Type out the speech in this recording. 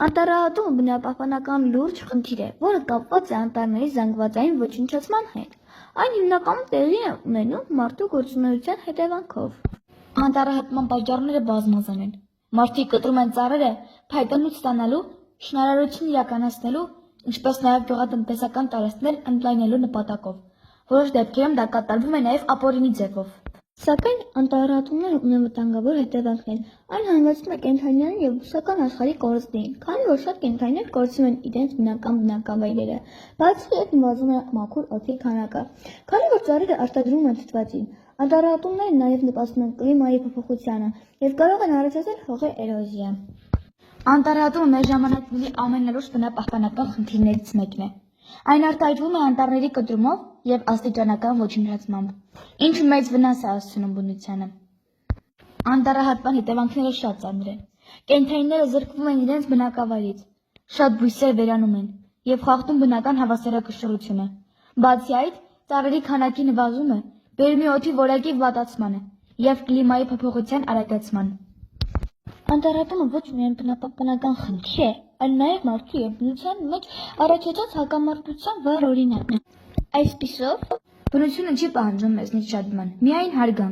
Անտառահատումը բնապահպանական լուրջ խնդիր է, որը կապված է անտառների զանգվածային ոչնչացման հետ։ Այն հիմնականում տեղի է ունենում մարդու գործունեության հետևանքով։ Անտառահատման պատճառները բազմազան են։ Մարդիկ կտրում են ծառերը փայտանոց ստանալու, շինարարություն իրականացնելու, ինչպես նաև գյուղատնտեսական տարածքներ ընդլայնելու նպատակով։ Որոշ դեպքերում դա կատարվում է նաև ապօրինի ձևով։ Սակայն անտառահատումները ունեն վտանգավոր հետևանքներ։ Այն հարվածում է կենդանիներին և բուսական աշխարհի կորստներին, քանի որ շատ կենդանիներ կորցնում են իրենց բնական բնակավայրերը։ Բացի այդ նվազում է մաքուր օդի քանակը, քանի որ ծառերը արտադրում են թթվածին։ Անտառահատումները նաև նպաստում են կլիմայի փոփոխությանը և կարող են առաջացնել հողի էրոզիա։ Անտառահատումը մեր ժամանակների ամենալուրջ բնապահպանական խնդիրներից մեկն է։ Այն արտահայտվում է անտառների կտրումով և աստիճանական ոչնչացմամբ, ինչը մեծ վնաս է հասցնում բնությանը։ Անտառահատման հետևանքները շատ ծանր են։ Կենդանիները զրկվում են իրենց բնակավայրից, շատ բույսեր վերանում են և խախտում բնական հավասարակշռությունը։ Բացի այդ, ծառերի քանակի նվազումը բերում է օդի որակի վատացմանը և կլիմայի փոփոխության արագացման։ Անտառահատումը ոչ միայն բնապահպանական խնդիր է, այլ նաև մարդու և բնության մեջ առաջացած հակամարտության վառ օրինակ է։ Այսպիսով, բնությունը չի պահանջում մեզնից շատ բան, միայն հարգանք։